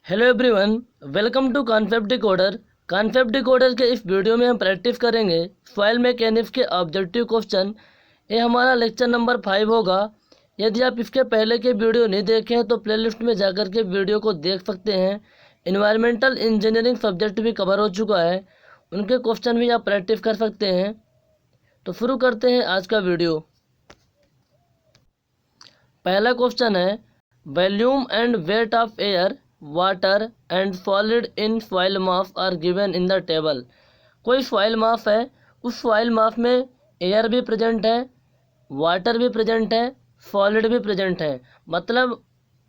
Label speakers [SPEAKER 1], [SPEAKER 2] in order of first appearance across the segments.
[SPEAKER 1] Hello everyone, welcome to concept decoder. Concept decoder के इस video में हम प्रैक्टिस करेंगे सॉइल मैकेनिक्स के ऑब्जेक्टिव क्वेश्चन। ये हमारा लेक्चर नंबर 5 होगा। यदि आप इसके पहले के वीडियो नहीं देखे हैं तो प्लेलिस्ट में जाकर के वीडियो को देख सकते हैं। इन्वायरमेंटल इंजीनियरिंग सब्जेक्ट भी कवर हो चुका है, उनके क्वेश्चन भी आप प्रैक्टिस कर सकते हैं। तो शुरू करते हैं आज का वीडियो। पहला क्वेश्चन है, volume and weight of air, water and solid in soil mass are given in the table. कोई सॉइल मास है, उस सॉइल मास में एयर भी प्रेजेंट है, वाटर भी प्रेजेंट है, सॉलिड भी प्रेजेंट है। मतलब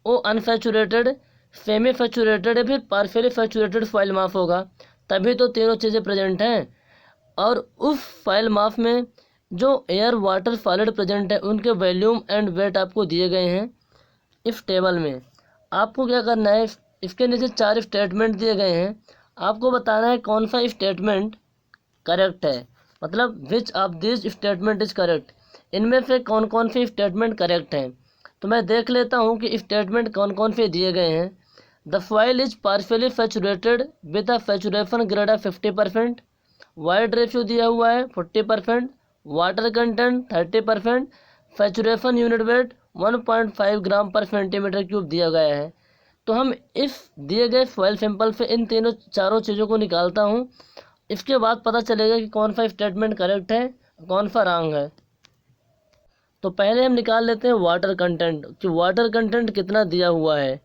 [SPEAKER 1] वो अनसैचुरेटेड, सेमी सैचुरेटेड या फिर पार्शियली सैचुरेटेड सॉइल मास होगा, तभी तो तीनों चीज़ें प्रेजेंट हैं। और उस सॉइल मास में जो एयर वाटर सॉलिड प्रेजेंट है उनके वॉल्यूम एंड वेट आपको दिए गए हैं इस टेबल में। आपको क्या करना है, इसके नीचे 4 स्टेटमेंट दिए गए हैं, आपको बताना है कौन सा स्टेटमेंट करेक्ट है। मतलब which of this statement is correct, इनमें से कौन कौन से स्टेटमेंट करेक्ट हैं। तो मैं देख लेता हूँ कि स्टेटमेंट कौन कौन से दिए गए हैं। The soil is partially saturated with a saturation grade of 50%, void ratio दिया हुआ है 40%, water content 30%, saturation unit weight 1.5 ग्राम पर सेंटीमीटर क्यूब दिया गया है। तो हम इस दिए गए सॉइल सैंपल से इन चारों चीज़ों को निकालता हूँ। इसके बाद पता चलेगा कि कौन सा स्टेटमेंट करेक्ट है, कौन सा रॉन्ग है। तो पहले हम निकाल लेते हैं वाटर कंटेंट, कि वाटर कंटेंट कितना दिया हुआ है।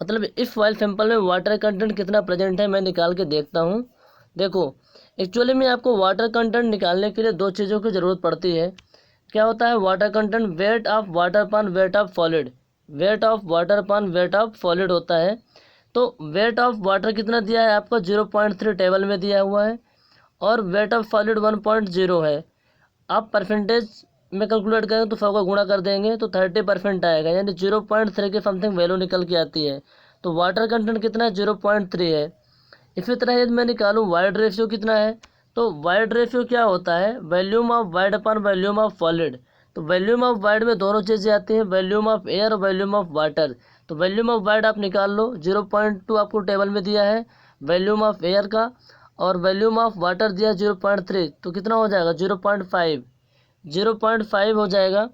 [SPEAKER 1] मतलब इस सॉइल सैंपल में वाटर कंटेंट कितना प्रेजेंट है, मैं निकाल के देखता हूँ। देखो, एक्चुअली में आपको वाटर कंटेंट निकालने के लिए 2 चीज़ों की ज़रूरत पड़ती है। क्या होता है water content? Weight of water upon weight of solid, weight of water upon weight of solid होता है। तो वेट ऑफ वाटर कितना दिया है आपको? 0.3 टेबल में दिया हुआ है, और वेट ऑफ सॉलिड 1.0 है। आप परसेंटेज में कैलकुलेट करें तो 100 का गुणा कर देंगे तो 30% आएगा, यानी 0.3 के समथिंग वैल्यू निकल के आती है। तो वाटर कंटेंट कितना है? 0.3 है। इसी तरह यदि मैं निकालूँ वाइड रेशियो कितना है, तो वाइड रेशियो क्या होता है? Volume of wide upon volume of solid. तो वॉल्यूम ऑफ वाइड में दोनों चीज़ें आती हैं, वॉल्यूम ऑफ एयर और वॉल्यूम ऑफ वाटर। तो वॉल्यूम ऑफ वाइड आप निकाल लो, 0.2 आपको टेबल में दिया है वॉल्यूम ऑफ एयर का, और वॉल्यूम ऑफ वाटर दिया 0.3, तो कितना हो जाएगा? 0.5, 0.5 हो जाएगा।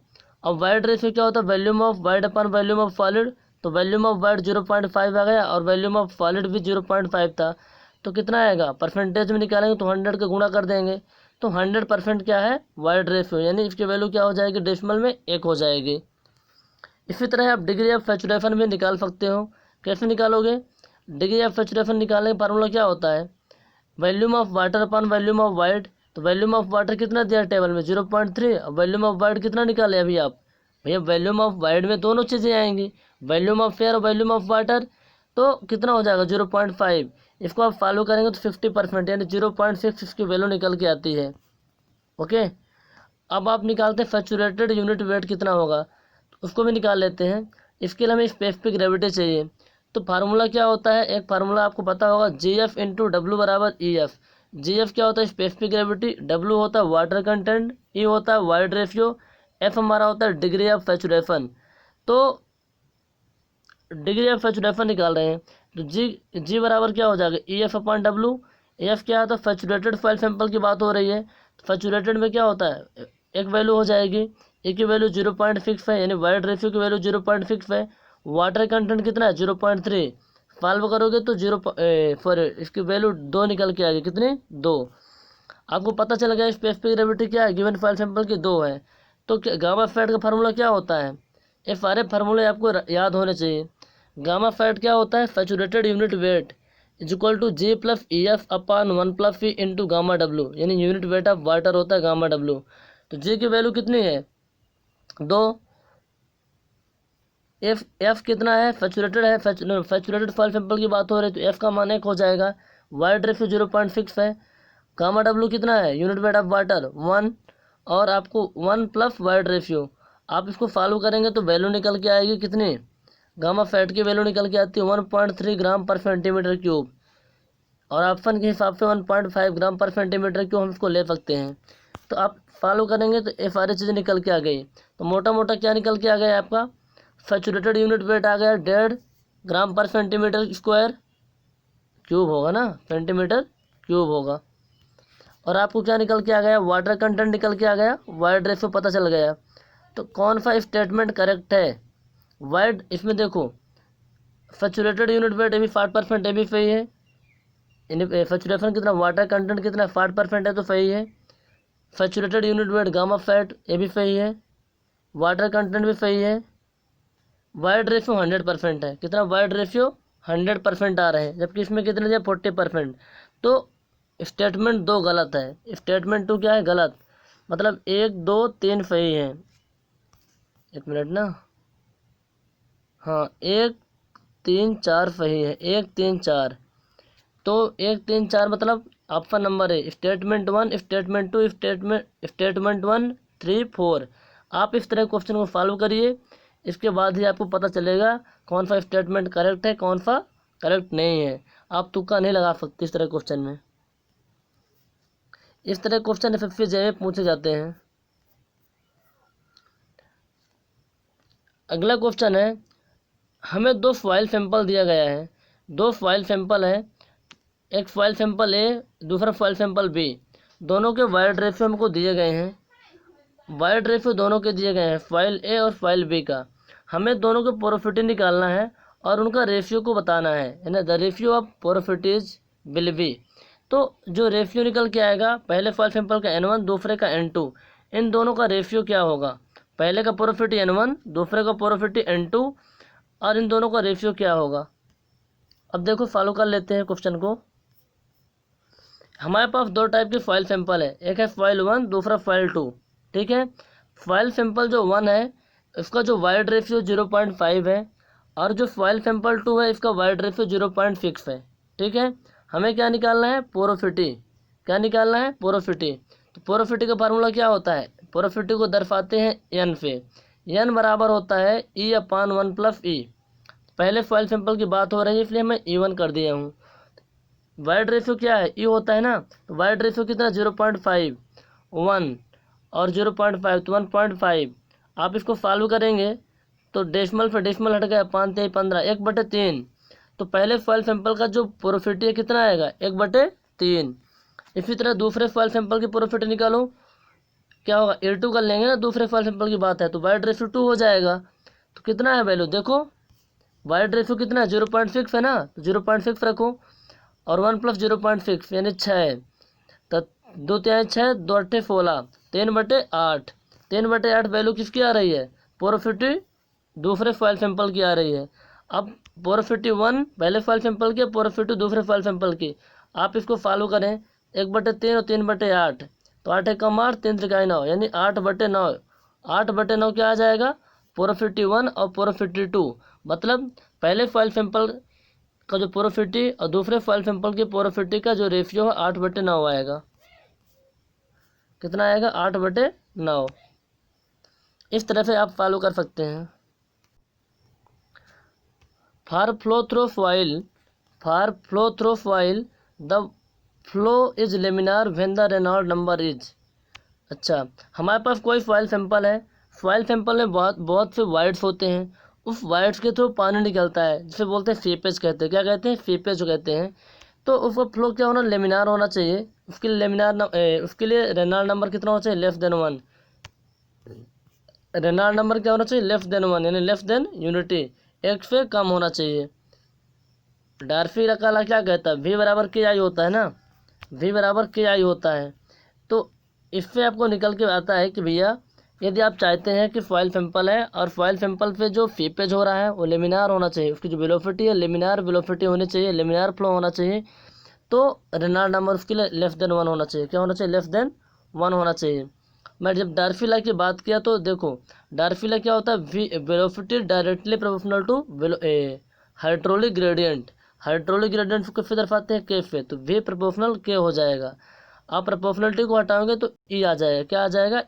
[SPEAKER 1] अब वाइड रेशियो क्या होता है? Volume of wide upon volume of solid. तो वॉल्यूम ऑफ वाइड 0.5 आ गया, और वॉल्यूम ऑफ सॉलिड भी 0.5 था। तो कितना आएगा? परसेंटेज में निकालेंगे तो 100 का गुणा कर देंगे, तो 100% क्या है? वाइड रेशियो, यानी इसकी वैल्यू क्या हो जाएगी? डेसिमल में 1 हो जाएगी। इसी तरह आप डिग्री ऑफ सैचुरेशन भी निकाल सकते हो। कैसे निकालोगे? डिग्री ऑफ सैचुरेशन निकालने का फार्मूला क्या होता है? Volume of water upon volume of wide. तो वॉल्यूम ऑफ वाटर कितना दिया टेबल में? 0.3। और वॉल्यूम ऑफ वाइड कितना निकाले अभी आप? भैया वॉल्यूम ऑफ वाइड में दोनों चीज़ें आएंगी, वॉल्यूम ऑफ एयर और वॉल्यूम ऑफ वाटर। तो कितना हो जाएगा? 0.5। इसको आप फॉलो करेंगे तो 50%, यानी 0.6 इसकी वैल्यू निकल के आती है। ओके, अब आप निकालते हैं सैचुरेटेड यूनिट वेट कितना होगा, तो उसको भी निकाल लेते हैं। इसके लिए हमें स्पेसिफिक ग्रेविटी चाहिए। तो फार्मूला क्या होता है? एक फार्मूला आपको पता होगा, GF इंटू डब्ल्यू बराबर EF। GF क्या होता है? Specific gravity. W होता है वाटर कंटेंट, E होता है वाइड रेशियो, F हमारा होता है डिग्री ऑफ सैचुरेशन। तो डिग्री ऑफ सैचुरेशन निकाल रहे हैं, तो जी बराबर क्या हो जाएगा? EF upon W। EF क्या होता है? सैचुरेटेड सॉइल सैंपल की बात हो रही है, सैचुरेटेड में क्या होता है? एक वैल्यू हो जाएगी, ए की वैल्यू 0.6 है, यानी वाइड रेशियो की वैल्यू 0.6 है। वाटर कंटेंट कितना है? 0.3। सॉल्व करोगे तो सॉरी इसकी वैल्यू 2 निकल के आएगी। कितनी? 2। आपको पता चल गया स्पेसिफिक ग्रेविटी क्या है, गिवन सॉइल सैंपल की 2 है। तो गामा फैट का फार्मूला क्या होता है? ये सारे फार्मूले आपको याद होने चाहिए। गामा फैट क्या होता है? Saturated unit weight is equal to G plus EF upon 1 plus V into gamma W, यानी यूनिट वेट ऑफ वाटर होता है गामा W। तो G की वैल्यू कितनी है? 2। F कितना है? सैचुरेटेड है, सैचुरेटेड सॉइल सैंपल की बात हो रही है, तो F का मान 1 हो जाएगा। वाइड रेशियो 0.6 है। गामा W कितना है? यूनिट वेट ऑफ वाटर 1, और आपको 1 प्लस वाइड रेशियो। आप इसको फॉलो करेंगे तो वैल्यू निकल के आएगी कितनी? गामा फैट की वैल्यू निकल के आती है 1.3 ग्राम पर सेंटीमीटर क्यूब, और ऑप्शन के हिसाब से 1.5 ग्राम पर सेंटीमीटर क्यूब हम इसको ले सकते हैं। तो आप फॉलो करेंगे तो ये सारी चीज़ें निकल के आ गई। तो मोटा मोटा क्या निकल के आ गया आपका? सैचुरेटेड यूनिट वेट आ गया 1.5 ग्राम पर सेंटीमीटर स्क्वायर क्यूब होगा ना, सेंटीमीटर क्यूब होगा। और आपको क्या निकल के आ गया, वाटर कंटेंट निकल के आ गया, वाइड रेशियो पता चल गया। तो कौन सा स्टेटमेंट करेक्ट है? वाइड, इसमें देखो सैचुरेटेड यूनिट वेट ये भी 60% ये भी सही है। सैचुरेशन कितना, वाटर कंटेंट कितना 60% है तो सही है। Saturated unit wait gamma fat ये भी सही है, वाटर कंटेंट भी सही है। वाइड रेशियो 100% है, कितना वाइड रेशियो 100% आ रहे हैं, जबकि इसमें कितने दिया 40%। तो स्टेटमेंट 2 गलत है, स्टेटमेंट 2 क्या है, गलत। मतलब 1 2 3 सही है। एक मिनट ना, हाँ 1 3 4 सही है, 1 3 4। तो 1 3 4 मतलब ऑप्शन नंबर है स्टेटमेंट 1, स्टेटमेंट 2, स्टेटमेंट 1 3 4। आप इस तरह क्वेश्चन को फॉलो करिए, इसके बाद ही आपको पता चलेगा कौन सा स्टेटमेंट करेक्ट है, कौन सा करेक्ट नहीं है। आप तुक्का नहीं लगा सकते इस तरह क्वेश्चन में। इस तरह क्वेश्चन एफएफजे में पूछे जाते हैं। अगला क्वेश्चन है, हमें 2 फाइल सैंपल दिया गया है, 2 फाइल सैंपल है, एक फाइल सैंपल ए दूसरा फाइल सैंपल बी, दोनों के वाइड रेशियो हमको दिए गए हैं। वाइड रेशियो दोनों के दिए गए हैं, फाइल ए और फाइल बी का। हमें दोनों के पोरोफिटी निकालना है और उनका रेशियो को बताना है, यानी the ratio of porosities will be. तो जो रेशियो निकल के आएगा, पहले फाइल सैंपल का N1 दूसरे का N2, इन दोनों का रेशियो क्या होगा, पहले का पोरोफिटी N1 दूसरे का पोरोफिटी N2, और इन दोनों का रेशियो क्या होगा। अब देखो फॉलो कर लेते हैं क्वेश्चन को। हमारे पास 2 टाइप के फाइल सैंपल है, एक है फाइल 1 दूसरा फाइल 2। ठीक है, फाइल सैंपल जो 1 है इसका जो वाइड रेशियो 0.5 है, और जो फाइल सैंपल 2 है इसका वाइड रेशियो 0.6 है। ठीक है, हमें क्या निकालना है, पोरोफिटी। क्या निकालना है, पोरोफिटी। तो पोरोफिटी का फार्मूला क्या होता है, पोरोफिटी को दर्शाते हैं एन से। एन बराबर होता है E/1 + E। पहले फाइल सैंपल की बात हो रही है इसलिए मैं E1 कर दिया हूँ। वाइड रेशियो क्या है, ई होता है ना, तो वाइड रेशियो कितना 0.5, 1 और 0.5 तो 1.5। आप इसको सॉल्व करेंगे तो डेसिमल पे डेसिमल हट गया, 5 3 15, 1/3। तो पहले फाइल सैंपल का जो पोरोफिटी है कितना आएगा, 1/3। इसी तरह दूसरे फाइल सैंपल की पोरोफिटी निकालो, क्या होगा, A2 कर लेंगे ना, दूसरे फाइल सैंपल की बात है तो वाइड रेशियो 2 हो जाएगा। तो कितना है वैल्यू, देखो वाइड रेशियो कितना है 0.6 है ना, तो 0.6 रखो, और 1 + 0.6 यानी 6। तो 2 3 6, 2 8 16, 3/8। 3/8 वैल्यू किसकी आ रही है, पोरोफिटी दूसरे फाइल सैंपल की आ रही है। अब पोरोफिटी 1 पहले फाइल सैंपल की, पोरोफिटी दूसरे फाइल सैंपल की। आप इसको फॉलो करें, 1/3 और 3/8, तो 8 कम 8, 3 3 9, यानी 8/9। 8/9 क्या आ जाएगा, पोरोफिटी 1 और पोरोफिटी 2। मतलब पहले फाइल सैंपल का जो पोरोफिटी और दूसरे फाइल सैंपल की पोरोफिटी का जो रेशियो है 8/9 आएगा। कितना आएगा, 8/9। इस तरह से आप फॉलो कर सकते हैं। For flow through file the flow is laminar when the Reynold number is. अच्छा, हमारे पास कोई फाइल सैंपल है, फाइल सैंपल में बहुत से वाइड्स होते हैं, उस वाइड्स के थ्रू पानी निकलता है जिसे बोलते हैं सीपेज कहते हैं। क्या कहते हैं, सीपेज कहते हैं। तो उसका फ्लो क्या होना, लेमिनार होना चाहिए। उसके लिए उसके लिए रेनॉल्ड नंबर कितना होना चाहिए, <1। रेनॉल्ड नंबर क्या होना चाहिए, <1, यानी यूनिटी, 1 से कम होना चाहिए। डार्सी रकाला क्या कहता है, V = KI होता है ना, V = KI होता है। तो इससे आपको निकल के आता है कि भैया यदि आप चाहते हैं कि फाइल सैंपल है और फाइल सैंपल पे जो सीपेज हो रहा है वो लेमिनार होना चाहिए, उसकी जो वेलोसिटी है लेमिनार वेलोसिटी होनी चाहिए, लेमिनार फ्लो होना चाहिए, तो रेनॉल्ड नंबर उसके लिए <1 होना चाहिए। क्या होना चाहिए, <1 होना चाहिए। मैं जब डार्सी लॉ की बात किया तो देखो डार्सी लॉ क्या होता है, velocity directly proportional to hydraulic gradient. Hydraulic gradient को किस दर्शाते हैं, K से, तो V प्रोपोर्शनल K हो जाएगा। आप प्रोपोर्शनलिटी को हटाओगे तो E आ जाएगा, क्या आ जाएगा,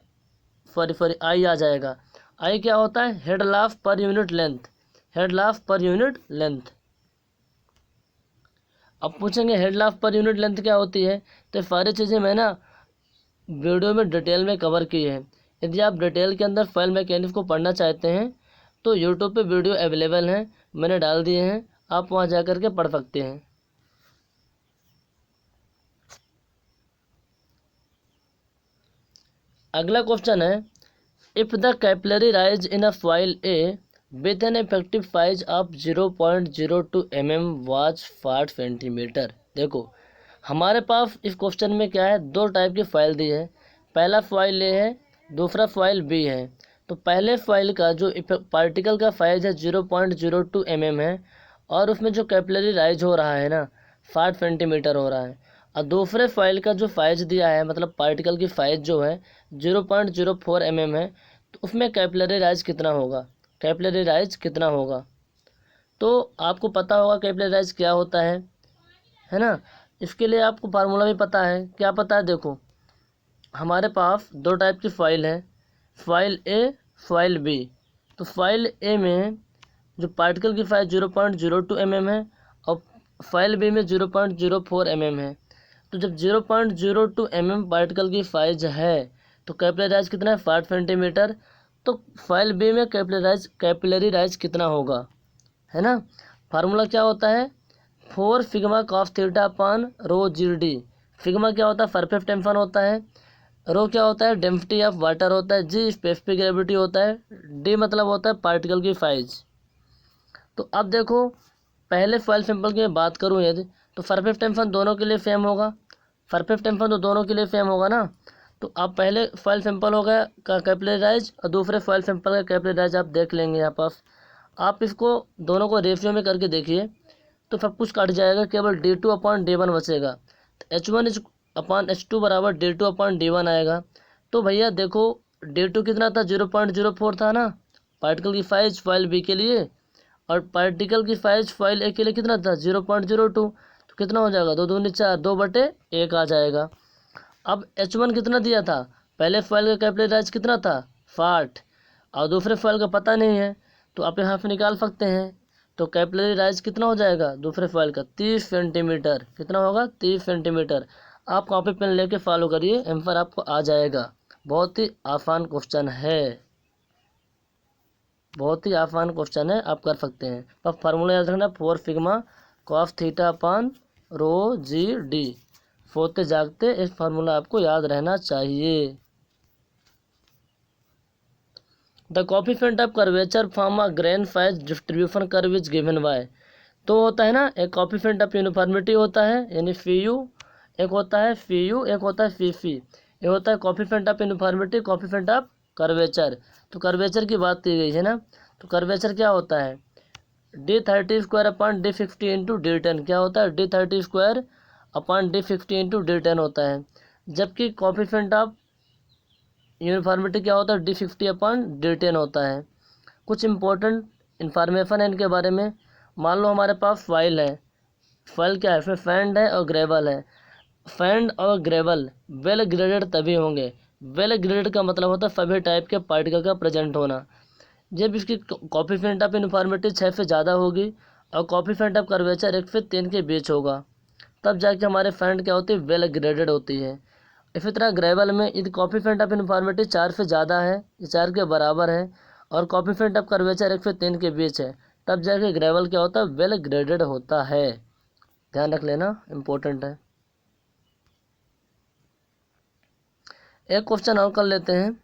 [SPEAKER 1] सॉरी I आ जाएगा। I क्या होता है, head loss per unit length, head loss per unit length. अब पूछेंगे head loss per unit length क्या होती है, तो सारी चीज़ें मैं ना वीडियो में डिटेल में कवर की है। यदि आप डिटेल के अंदर फाइल मैकेनिक्स को पढ़ना चाहते हैं तो यूट्यूब पे वीडियो अवेलेबल हैं, मैंने डाल दिए हैं, आप वहाँ जा कर के पढ़ सकते हैं। अगला क्वेश्चन है, if the capillary rise in a foil A with an effective size of 0.02 mm was 5 centimetre. देखो हमारे पास इस क्वेश्चन में क्या है, दो टाइप की फाइल दी है। पहला फाइल ए है, दूसरा फाइल बी है। तो पहले फाइल का जो पार्टिकल का साइज है 0.02 mm है, और उसमें जो कैपिलरी राइज हो रहा है ना 60 सेंटीमीटर हो रहा है। और दूसरे फाइल का जो साइज दिया है, मतलब पार्टिकल की साइज जो है 0.04 mm है, तो उसमें कैपिलरी राइज कितना होगा, कैपिलरी राइज कितना होगा। तो आपको पता होगा कैपिलरी राइज क्या होता है ना। इसके लिए आपको फार्मूला भी पता है। क्या पता है, देखो हमारे पास दो टाइप की फ़ाइल है, फ़ाइल ए, फ़ाइल बी। तो फाइल ए में जो पार्टिकल की साइज 0.02 mm है, और फाइल बी में 0.04 mm है। तो जब 0.02 mm पार्टिकल की साइज है तो कैपिलरी राइज कितना है, 60 सेंटीमीटर। तो फाइल बी में कैपिलरी राइज कितना होगा, है ना। फार्मूला क्या होता है, 4 सिग्मा कॉस थीटा अपान रो जी डी। सिग्मा क्या होता है, सरफेस टेंशन होता है। रो क्या होता है, डेंसिटी ऑफ वाटर होता है। जी स्पेसिफिक ग्रेविटी होता है। डी मतलब होता है पार्टिकल की साइज। तो अब देखो पहले फाइल सिंपल की मैं बात करूँ यदि, तो सरफेस टेंशन दोनों के लिए सेम होगा। सरफेस टेंशन तो दोनों के लिए सेम होगा ना। तो अब पहले फाइल सिंपल हो गया का कैपिलरी राइज, और दूसरे फाइल सिंपल का कैपिलरी राइज आप देख लेंगे यहाँ पास। आप इसको दोनों को रेशियो में करके देखिए तो सब कुछ कट जाएगा, केवल D2 अपॉन D1 बचेगा। तो H1 इज अपॉन H2 बराबर D2 अपॉन D1 आएगा। तो भैया देखो D2 कितना था, 0.04 था ना पार्टिकल की साइज फाइल बी के लिए, और पार्टिकल की साइज फाइल ए के लिए कितना था, 0.02। तो कितना हो जाएगा, 2 दूनी 4, 2/1 आ जाएगा। अब H1 कितना दिया था, पहले फाइल का कैपिलरी राइज कितना था 60, और दूसरे फाइल का पता नहीं है, तो आप यहाँ से निकाल सकते हैं। तो कैपिलरी राइज कितना हो जाएगा दूसरे फाइल का, 30 सेंटीमीटर। कितना होगा, 30 सेंटीमीटर। आप कॉपी पेन लेके फॉलो करिए, आंसर आपको आ जाएगा। बहुत ही आसान क्वेश्चन है, बहुत ही आसान क्वेश्चन है, आप कर सकते हैं। पर फार्मूला याद रखना, 4 सिग्मा कॉस थीटा अपान रो जी डी। सोते जागते इस फार्मूला आपको याद रहना चाहिए। The coefficient of curvature from a grain size distribution curve is given by. तो होता है ना, एक कोएफिशिएंट ऑफ यूनिफॉर्मिटी होता है यानी FU, एक होता है FU, एक होता है FC। ये होता है coefficient of uniformity, coefficient of curvature. तो कर्वेचर की बात की गई है ना, तो कर्वेचर क्या होता है, D30² upon D50 into D10। क्या होता है, D30² upon D50 into D10 होता है। जबकि कोएफिशिएंट ऑफ यूनिफॉर्मिटी क्या होता है, D50 अपॉन D10 होता है। कुछ इंपॉर्टेंट इन्फॉर्मेशन है इनके बारे में। मान लो हमारे पास फाइल है, फाइल क्या है, इसमें सैंड है और ग्रेवल है। सैंड और ग्रेवल वेल ग्रेडेड तभी होंगे, वेल ग्रेडेड का मतलब होता है सभी टाइप के पार्टिकल का प्रेजेंट होना। जब इसकी कोएफिशिएंट ऑफ यूनिफॉर्मिटी 6 से ज़्यादा होगी और कोएफिशिएंट ऑफ कर्वेचर 1 से 3 के बीच होगा, तब जाके हमारे सैंड क्या होती है, वेल ग्रेडेड होती है। इसी तरह ग्रेवल में यदि कोएफिशिएंट ऑफ यूनिफॉर्मिटी 4 से ज़्यादा है, ये 4 के बराबर है, और कोएफिशिएंट ऑफ कर्वेचर 1 से 3 के बीच है, तब जाके ग्रेवल क्या होता है, वेल ग्रेडेड होता है। ध्यान रख लेना, इम्पोर्टेंट है। एक क्वेश्चन और कर लेते हैं।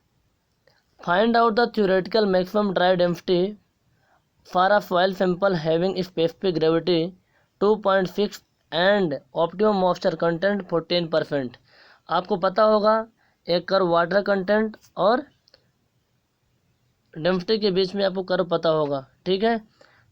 [SPEAKER 1] Find out the theoretical maximum dry density for a soil sample having specific gravity 2.6 and optimum moisture content 14%। आपको पता होगा एक कर्व वाटर कंटेंट और डेंसिटी के बीच में आपको कर्व पता होगा, ठीक है।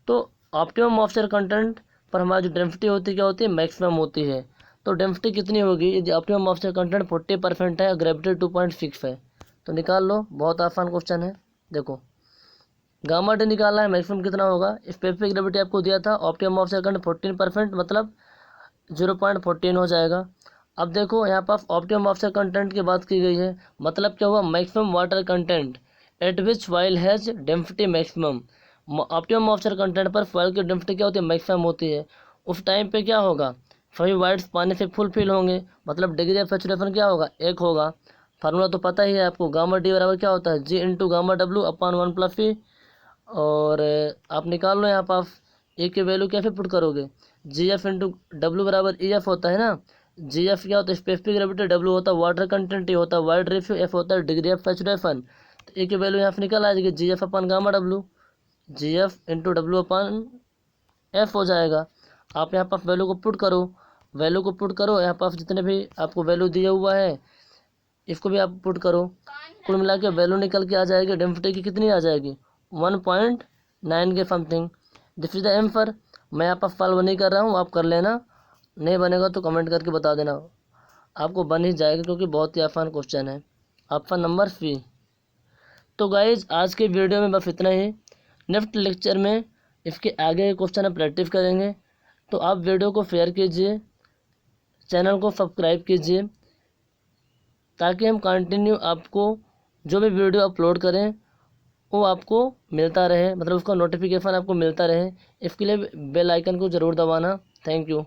[SPEAKER 1] तो ऑप्टिमम मॉइस्चर कंटेंट पर हमारी जो डेंसिटी होती है क्या होती है, मैक्सिमम होती है। तो डेंसिटी कितनी होगी, यदि ऑप्टिमम मॉइस्चर कंटेंट 40% है और ग्रेविटी 2.6 है, तो निकाल लो। बहुत आसान क्वेश्चन है। देखो गामा डी निकालना है, मैक्सिमम कितना होगा, स्पेसिफिक ग्रेविटी आपको दिया था, ऑप्टिमम मॉइस्चर कंटेंट 14%, मतलब 0.14 हो जाएगा। अब देखो यहाँ पर ऑप्टिमम मॉइस्चर कंटेंट की बात की गई है, मतलब क्या हुआ, maximum water content eight which foil has density maximum. Optimum moisture content पर फॉइल की डेंसिटी क्या होती है, मैक्सिमम होती है। उस टाइम पे क्या होगा, सभी वाइड्स पानी से फुल फिल होंगे, मतलब डिग्री ऑफ सैचुरेशन क्या होगा, 1 होगा। फार्मूला तो पता ही है आपको, गामा डी बराबर क्या होता है, G into gamma W upon 1+E। और आप निकाल लो यहाँ पास ए की वैल्यू कैसे पुट करोगे, जी एफ इंटू डब्ल्यू बराबर ई एफ होता है ना। जी एफ क्या होता है, स्पेसिफिक ग्रेविटी, डब्ल्यू होता है वाटर कंटेंट, ए होता है वाइड रेशियो, एफ होता है डिग्री ऑफ सैचुरेशन। तो ए की वैल्यू यहाँ से निकल आ जाएगी जी एफ अपन गामा डब्ल्यू, जी एफ इंटू डब्ल्यू अपन एफ हो जाएगा। आप यहाँ पर वैल्यू को पुट करो, वैल्यू को पुट करो, यहाँ पर जितने भी आपको वैल्यू दिया हुआ है इसको भी आप पुट करो, कुल मिला के वैल्यू निकल के आ जाएगी डेंसिटी की कितनी आ जाएगी 1.9 के something. This is the answer. मैं यहाँ पर सॉल्व नहीं कर रहा हूँ, आप कर लेना, नहीं बनेगा तो कमेंट करके बता देना, आपको बन ही जाएगा क्योंकि बहुत ही आसान क्वेश्चन है। Option number C. तो गाइज आज के वीडियो में बस इतना ही, नेक्स्ट लेक्चर में इसके आगे क्वेश्चन हम प्रैक्टिस करेंगे। तो आप वीडियो को शेयर कीजिए, चैनल को सब्सक्राइब कीजिए, ताकि हम कंटिन्यू आपको जो भी वीडियो अपलोड करें वो आपको मिलता रहे, मतलब उसका नोटिफिकेशन आपको मिलता रहे। इसके लिए बेल आइकन को ज़रूर दबाना। Thank you.